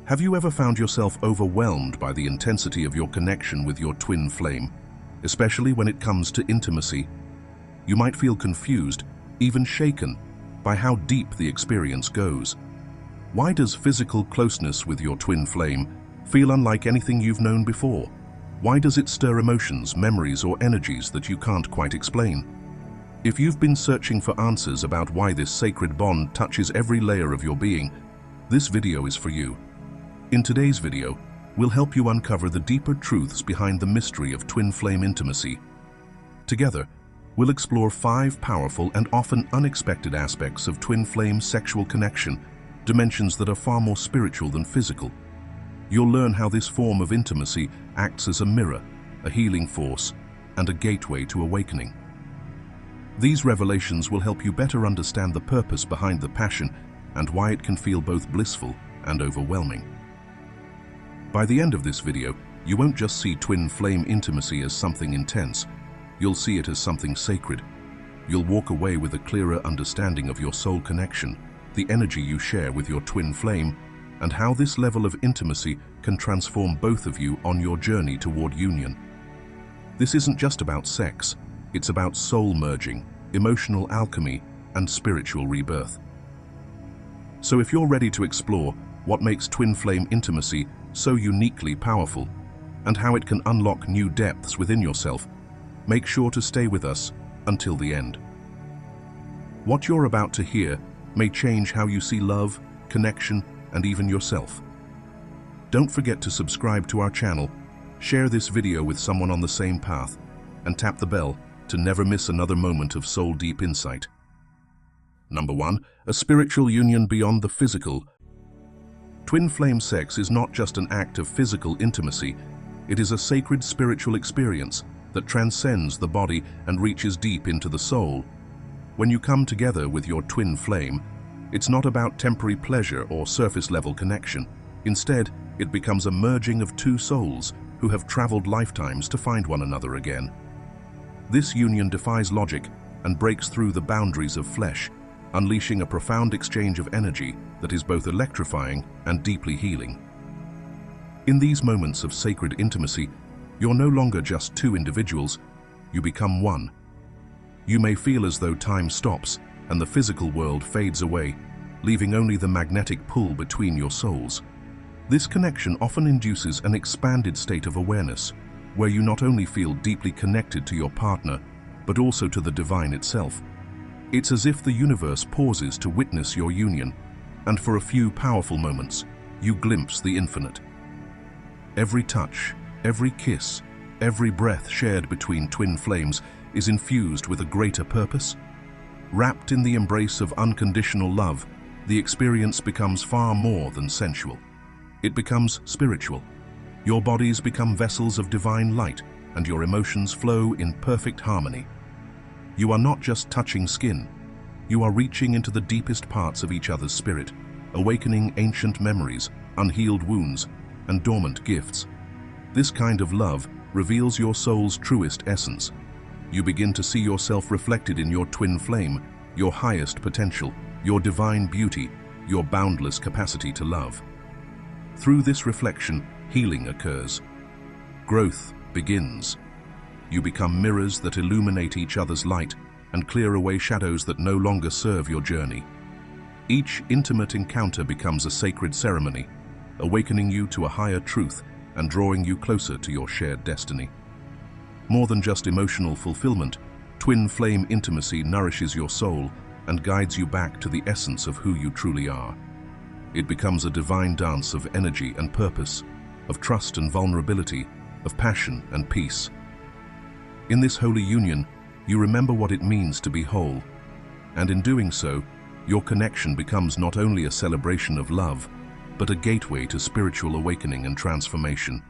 Have you ever found yourself overwhelmed by the intensity of your connection with your twin flame, especially when it comes to intimacy? You might feel confused, even shaken, by how deep the experience goes. Why does physical closeness with your twin flame feel unlike anything you've known before? Why does it stir emotions, memories, or energies that you can't quite explain? If you've been searching for answers about why this sacred bond touches every layer of your being, this video is for you. In today's video, we'll help you uncover the deeper truths behind the mystery of twin flame intimacy. Together, we'll explore 5 powerful and often unexpected aspects of twin flame sexual connection, dimensions that are far more spiritual than physical. You'll learn how this form of intimacy acts as a mirror, a healing force, and a gateway to awakening. These revelations will help you better understand the purpose behind the passion and why it can feel both blissful and overwhelming. By the end of this video, you won't just see twin flame intimacy as something intense, you'll see it as something sacred. You'll walk away with a clearer understanding of your soul connection, the energy you share with your twin flame, and how this level of intimacy can transform both of you on your journey toward union. This isn't just about sex, it's about soul merging, emotional alchemy, and spiritual rebirth. So if you're ready to explore what makes twin flame intimacy so uniquely powerful, and how it can unlock new depths within yourself, make sure to stay with us until the end. What you're about to hear may change how you see love, connection, and even yourself. Don't forget to subscribe to our channel, share this video with someone on the same path, and tap the bell to never miss another moment of soul-deep insight. Number 1. A spiritual union beyond the physical. Twin flame sex is not just an act of physical intimacy, it is a sacred spiritual experience that transcends the body and reaches deep into the soul. When you come together with your twin flame, it's not about temporary pleasure or surface-level connection. Instead, it becomes a merging of 2 souls who have traveled lifetimes to find one another again. This union defies logic and breaks through the boundaries of flesh, unleashing a profound exchange of energy that is both electrifying and deeply healing. In these moments of sacred intimacy, you're no longer just 2 individuals, you become one. You may feel as though time stops and the physical world fades away, leaving only the magnetic pull between your souls. This connection often induces an expanded state of awareness, where you not only feel deeply connected to your partner, but also to the divine itself. It's as if the universe pauses to witness your union, and for a few powerful moments, you glimpse the infinite. Every touch, every kiss, every breath shared between twin flames is infused with a greater purpose. Wrapped in the embrace of unconditional love, the experience becomes far more than sensual. It becomes spiritual. Your bodies become vessels of divine light, and your emotions flow in perfect harmony. You are not just touching skin, you are reaching into the deepest parts of each other's spirit, awakening ancient memories, unhealed wounds, and dormant gifts. This kind of love reveals your soul's truest essence. You begin to see yourself reflected in your twin flame, your highest potential, your divine beauty, your boundless capacity to love. Through this reflection, healing occurs. Growth begins. You become mirrors that illuminate each other's light and clear away shadows that no longer serve your journey. Each intimate encounter becomes a sacred ceremony, awakening you to a higher truth and drawing you closer to your shared destiny. More than just emotional fulfillment, twin flame intimacy nourishes your soul and guides you back to the essence of who you truly are. It becomes a divine dance of energy and purpose, of trust and vulnerability, of passion and peace. In this holy union, you remember what it means to be whole, and in doing so, your connection becomes not only a celebration of love, but a gateway to spiritual awakening and transformation.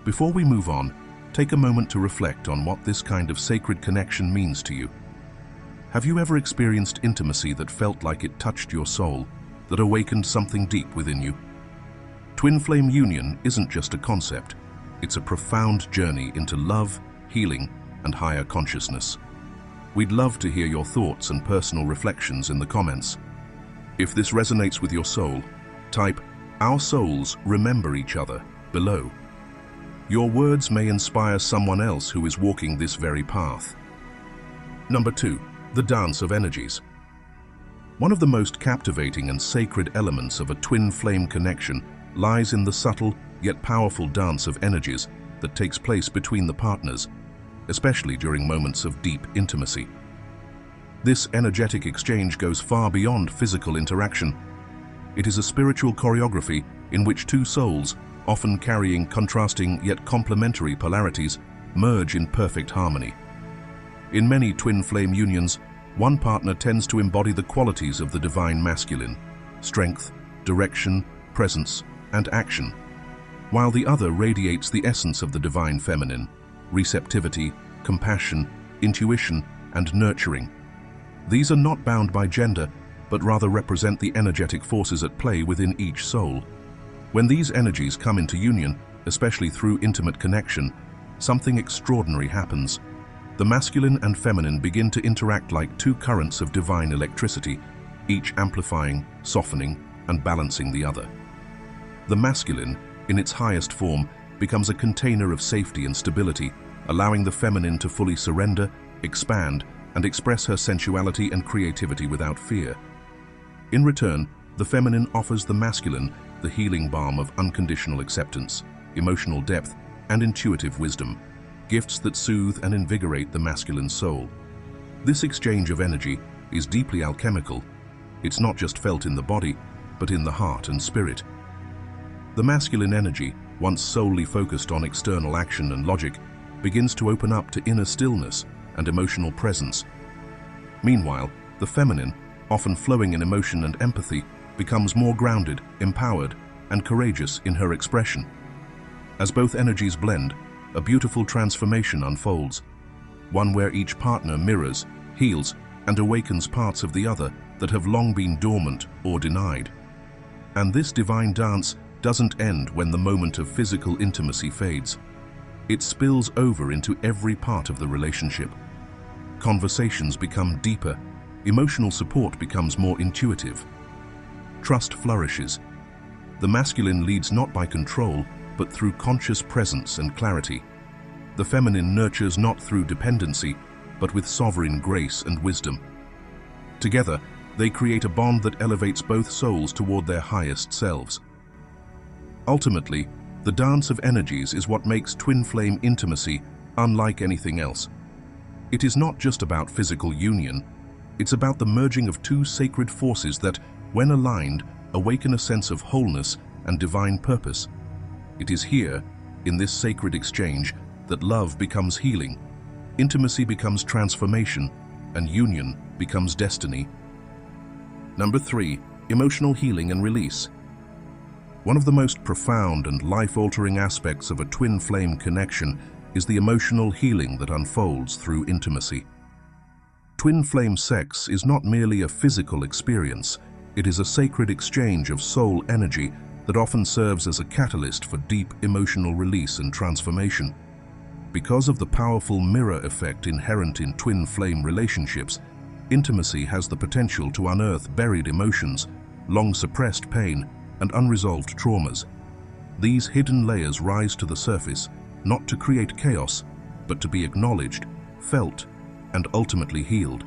Before we move on, take a moment to reflect on what this kind of sacred connection means to you. Have you ever experienced intimacy that felt like it touched your soul, that awakened something deep within you? Twin flame union isn't just a concept, it's a profound journey into love, healing, and higher consciousness. We'd love to hear your thoughts and personal reflections in the comments. If this resonates with your soul, type Our souls remember each other below. Your words may inspire someone else who is walking this very path. Number 2. The dance of energies. One of the most captivating and sacred elements of a twin flame connection lies in the subtle yet powerful dance of energies that takes place between the partners, especially during moments of deep intimacy. This energetic exchange goes far beyond physical interaction. It is a spiritual choreography in which two souls, often carrying contrasting yet complementary polarities, merge in perfect harmony. In many twin flame unions, one partner tends to embody the qualities of the divine masculine: strength, direction, presence, and action, while the other radiates the essence of the divine feminine: receptivity, compassion, intuition, and nurturing. These are not bound by gender, but rather represent the energetic forces at play within each soul. When these energies come into union, especially through intimate connection, something extraordinary happens. The masculine and feminine begin to interact like two currents of divine electricity, each amplifying, softening, and balancing the other. The masculine, in its highest form, becomes a container of safety and stability, allowing the feminine to fully surrender, expand, and express her sensuality and creativity without fear. In return, the feminine offers the masculine the healing balm of unconditional acceptance, emotional depth, and intuitive wisdom, gifts that soothe and invigorate the masculine soul. This exchange of energy is deeply alchemical. It's not just felt in the body, but in the heart and spirit. The masculine energy, once solely focused on external action and logic, begins to open up to inner stillness and emotional presence. Meanwhile, the feminine, often flowing in emotion and empathy, becomes more grounded, empowered, and courageous in her expression. As both energies blend, a beautiful transformation unfolds, one where each partner mirrors, heals, and awakens parts of the other that have long been dormant or denied. And this divine dance doesn't end when the moment of physical intimacy fades. It spills over into every part of the relationship. Conversations become deeper, emotional support becomes more intuitive. Trust flourishes. The masculine leads not by control, but through conscious presence and clarity. The feminine nurtures not through dependency, but with sovereign grace and wisdom. Together, they create a bond that elevates both souls toward their highest selves. Ultimately, the dance of energies is what makes twin flame intimacy unlike anything else. It is not just about physical union, it's about the merging of two sacred forces that, when aligned, awaken a sense of wholeness and divine purpose. It is here, in this sacred exchange, that love becomes healing, intimacy becomes transformation, and union becomes destiny. Number 3. Emotional healing and release. One of the most profound and life-altering aspects of a twin flame connection is the emotional healing that unfolds through intimacy. Twin flame sex is not merely a physical experience, it is a sacred exchange of soul energy that often serves as a catalyst for deep emotional release and transformation. Because of the powerful mirror effect inherent in twin flame relationships, intimacy has the potential to unearth buried emotions, long-suppressed pain, and unresolved traumas. These hidden layers rise to the surface, not to create chaos, but to be acknowledged, felt, and ultimately healed.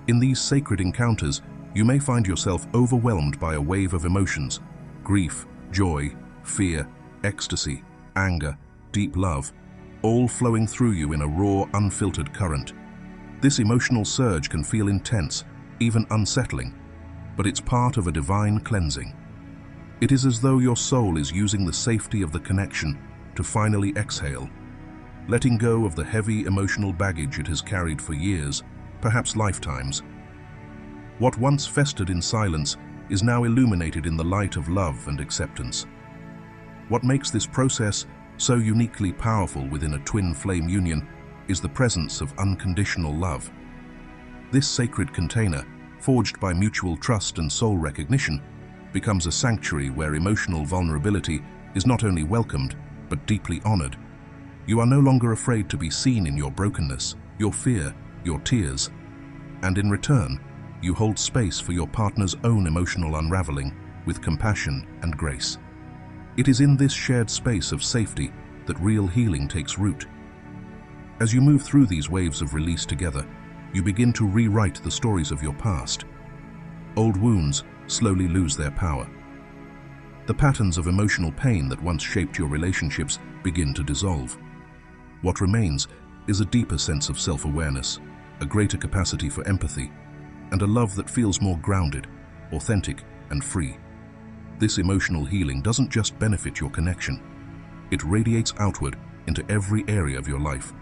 In these sacred encounters, you may find yourself overwhelmed by a wave of emotions: grief, joy, fear, ecstasy, anger, deep love, all flowing through you in a raw, unfiltered current. This emotional surge can feel intense, even unsettling, but it's part of a divine cleansing. It is as though your soul is using the safety of the connection to finally exhale, letting go of the heavy emotional baggage it has carried for years, perhaps lifetimes. What once festered in silence is now illuminated in the light of love and acceptance. What makes this process so uniquely powerful within a twin flame union is the presence of unconditional love. This sacred container, forged by mutual trust and soul recognition, becomes a sanctuary where emotional vulnerability is not only welcomed, but deeply honored. You are no longer afraid to be seen in your brokenness, your fear, your tears, and in return, you hold space for your partner's own emotional unraveling, with compassion and grace. It is in this shared space of safety that real healing takes root. As you move through these waves of release together, you begin to rewrite the stories of your past. Old wounds slowly lose their power. The patterns of emotional pain that once shaped your relationships begin to dissolve. What remains is a deeper sense of self-awareness, a greater capacity for empathy, and a love that feels more grounded, authentic, and free. This emotional healing doesn't just benefit your connection. It radiates outward into every area of your life.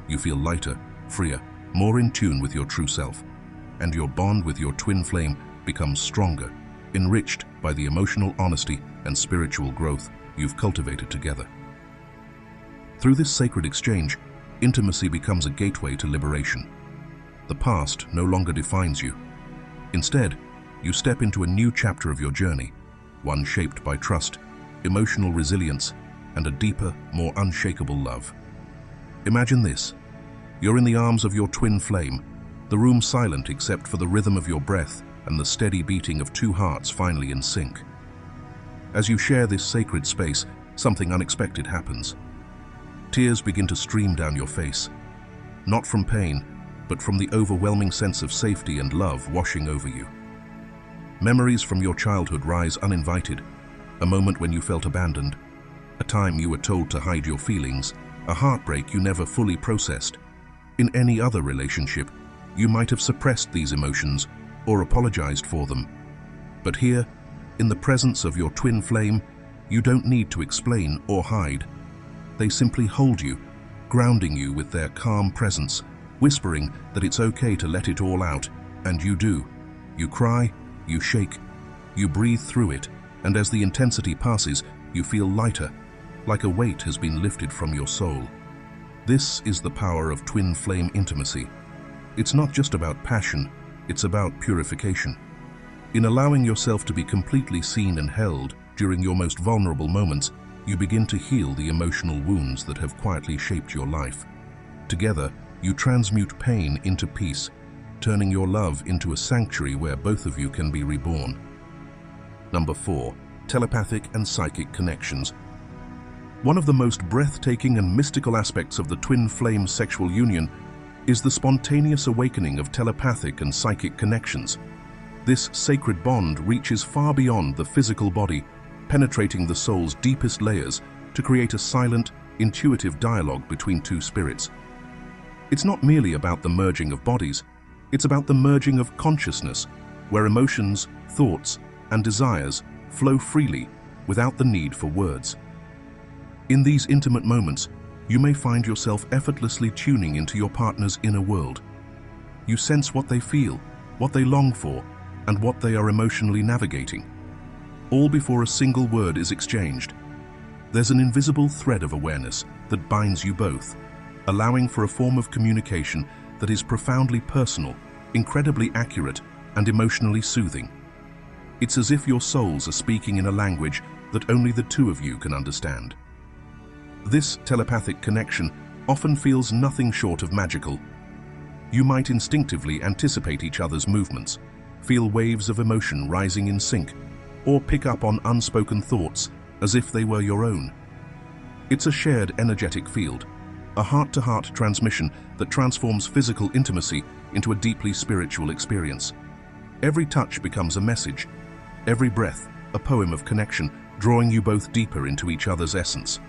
You feel lighter, freer, more in tune with your true self, and your bond with your twin flame becomes stronger, enriched by the emotional honesty and spiritual growth you've cultivated together. Through this sacred exchange, intimacy becomes a gateway to liberation. The past no longer defines you. Instead, you step into a new chapter of your journey, one shaped by trust, emotional resilience, and a deeper, more unshakable love. Imagine this. You're in the arms of your twin flame, the room silent except for the rhythm of your breath and the steady beating of two hearts finally in sync. As you share this sacred space, something unexpected happens. Tears begin to stream down your face, not from pain, but from the overwhelming sense of safety and love washing over you. Memories from your childhood rise uninvited, a moment when you felt abandoned, a time you were told to hide your feelings, a heartbreak you never fully processed. In any other relationship, you might have suppressed these emotions or apologized for them. But here, in the presence of your twin flame, you don't need to explain or hide. They simply hold you, grounding you with their calm presence, whispering that it's okay to let it all out, and you do. You cry, you shake, you breathe through it, and as the intensity passes, you feel lighter, like a weight has been lifted from your soul. This is the power of twin flame intimacy. It's not just about passion, it's about purification. In allowing yourself to be completely seen and held during your most vulnerable moments, you begin to heal the emotional wounds that have quietly shaped your life. Together, you transmute pain into peace, turning your love into a sanctuary where both of you can be reborn. Number 4. Telepathic and psychic connections. One of the most breathtaking and mystical aspects of the twin flame sexual union is the spontaneous awakening of telepathic and psychic connections. This sacred bond reaches far beyond the physical body, penetrating the soul's deepest layers to create a silent, intuitive dialogue between two spirits. It's not merely about the merging of bodies, it's about the merging of consciousness, where emotions, thoughts, and desires flow freely without the need for words. In these intimate moments, you may find yourself effortlessly tuning into your partner's inner world. You sense what they feel, what they long for, and what they are emotionally navigating, all before a single word is exchanged. There's an invisible thread of awareness that binds you both, allowing for a form of communication that is profoundly personal, incredibly accurate, and emotionally soothing. It's as if your souls are speaking in a language that only the two of you can understand. This telepathic connection often feels nothing short of magical. You might instinctively anticipate each other's movements, feel waves of emotion rising in sync, or pick up on unspoken thoughts as if they were your own. It's a shared energetic field, a heart-to-heart transmission that transforms physical intimacy into a deeply spiritual experience. Every touch becomes a message, every breath a poem of connection, drawing you both deeper into each other's essence.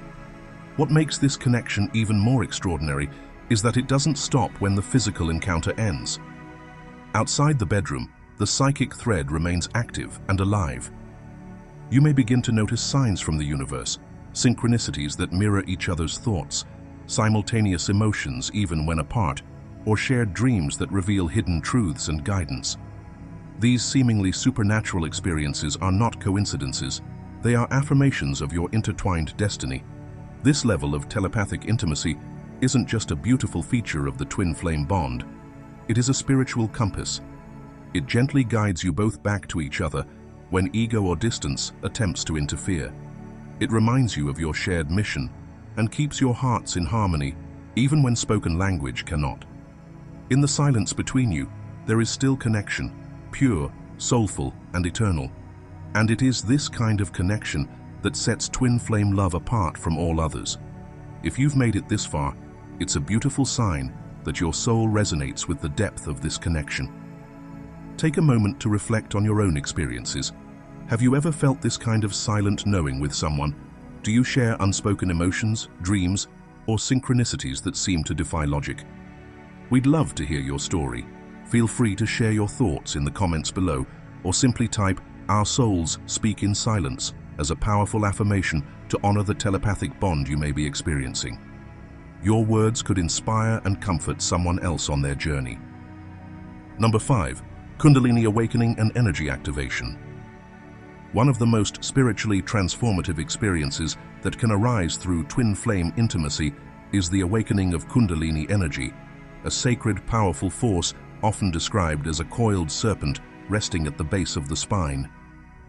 What makes this connection even more extraordinary is that it doesn't stop when the physical encounter ends. Outside the bedroom, the psychic thread remains active and alive. You may begin to notice signs from the universe, synchronicities that mirror each other's thoughts, simultaneous emotions even when apart, or shared dreams that reveal hidden truths and guidance. These seemingly supernatural experiences are not coincidences. They are affirmations of your intertwined destiny. This level of telepathic intimacy isn't just a beautiful feature of the twin flame bond. It is a spiritual compass. It gently guides you both back to each other when ego or distance attempts to interfere. It reminds you of your shared mission and keeps your hearts in harmony even when spoken language cannot. In the silence between you, there is still connection, pure, soulful, and eternal. And it is this kind of connection that sets twin flame love apart from all others. If you've made it this far, it's a beautiful sign that your soul resonates with the depth of this connection. Take a moment to reflect on your own experiences. Have you ever felt this kind of silent knowing with someone? Do you share unspoken emotions, dreams, or synchronicities that seem to defy logic? We'd love to hear your story. Feel free to share your thoughts in the comments below, or simply type "Our souls speak in silence" as a powerful affirmation to honor the telepathic bond you may be experiencing. Your words could inspire and comfort someone else on their journey. Number 5. Kundalini awakening and energy activation. One of the most spiritually transformative experiences that can arise through twin flame intimacy is the awakening of Kundalini energy, a sacred, powerful force often described as a coiled serpent resting at the base of the spine.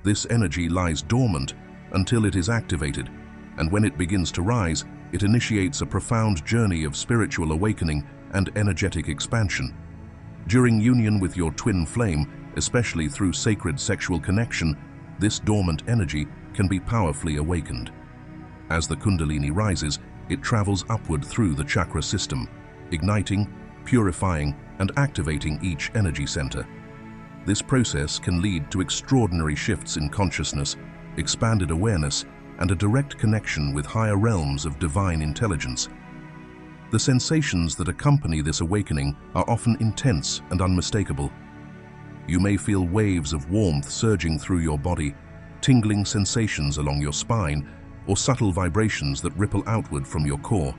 This energy lies dormant until it is activated, and when it begins to rise, it initiates a profound journey of spiritual awakening and energetic expansion. During union with your twin flame, especially through sacred sexual connection, this dormant energy can be powerfully awakened. As the Kundalini rises, it travels upward through the chakra system, igniting, purifying, and activating each energy center. This process can lead to extraordinary shifts in consciousness, expanded awareness, and a direct connection with higher realms of divine intelligence. The sensations that accompany this awakening are often intense and unmistakable. You may feel waves of warmth surging through your body, tingling sensations along your spine, or subtle vibrations that ripple outward from your core.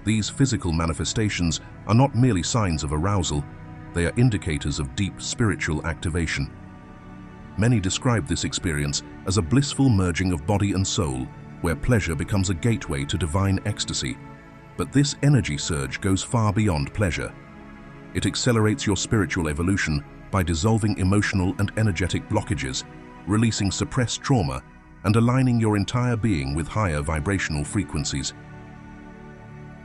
These physical manifestations are not merely signs of arousal, they are indicators of deep spiritual activation. Many describe this experience as a blissful merging of body and soul, where pleasure becomes a gateway to divine ecstasy. But this energy surge goes far beyond pleasure. It accelerates your spiritual evolution by dissolving emotional and energetic blockages, releasing suppressed trauma, and aligning your entire being with higher vibrational frequencies.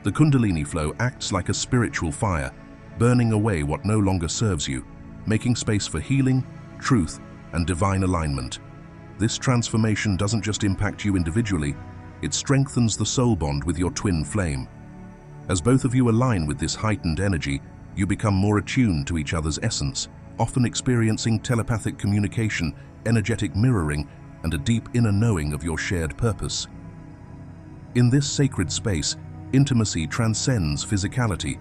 The Kundalini flow acts like a spiritual fire, burning away what no longer serves you, making space for healing, truth, and divine alignment. This transformation doesn't just impact you individually, it strengthens the soul bond with your twin flame. As both of you align with this heightened energy, you become more attuned to each other's essence, often experiencing telepathic communication, energetic mirroring, and a deep inner knowing of your shared purpose. In this sacred space, intimacy transcends physicality.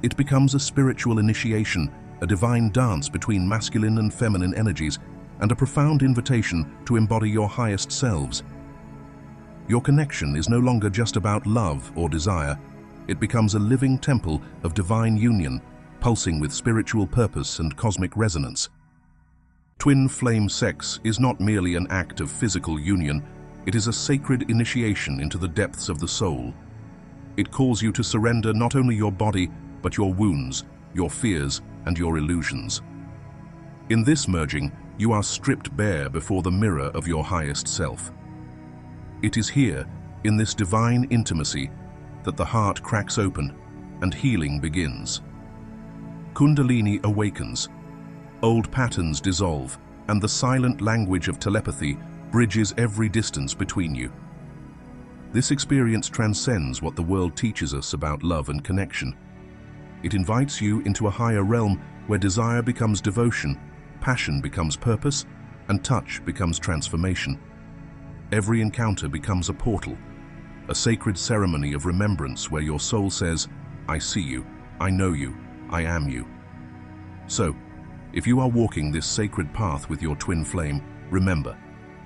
It becomes a spiritual initiation, a divine dance between masculine and feminine energies, and a profound invitation to embody your highest selves. Your connection is no longer just about love or desire. It becomes a living temple of divine union, pulsing with spiritual purpose and cosmic resonance. Twin flame sex is not merely an act of physical union, it is a sacred initiation into the depths of the soul. It calls you to surrender not only your body, but your wounds, your fears, and your illusions. In this merging, you are stripped bare before the mirror of your highest self. It is here, in this divine intimacy, that the heart cracks open and healing begins. Kundalini awakens, old patterns dissolve, and the silent language of telepathy bridges every distance between you. This experience transcends what the world teaches us about love and connection. It invites you into a higher realm where desire becomes devotion, passion becomes purpose, and touch becomes transformation. Every encounter becomes a portal, a sacred ceremony of remembrance where your soul says, "I see you, I know you, I am you." So, if you are walking this sacred path with your twin flame, remember,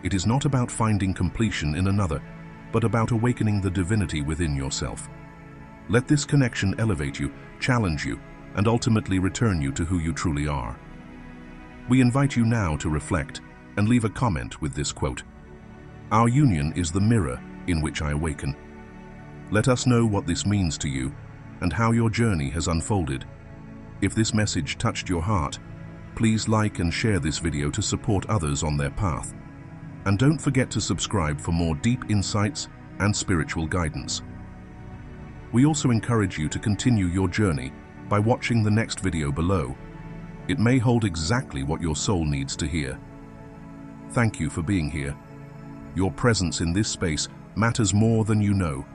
it is not about finding completion in another, but about awakening the divinity within yourself. Let this connection elevate you, challenge you, and ultimately return you to who you truly are. We invite you now to reflect and leave a comment with this quote: "Our union is the mirror in which I awaken." Let us know what this means to you and how your journey has unfolded. If this message touched your heart, please like and share this video to support others on their path. And don't forget to subscribe for more deep insights and spiritual guidance. We also encourage you to continue your journey by watching the next video below. It may hold exactly what your soul needs to hear. Thank you for being here. Your presence in this space matters more than you know.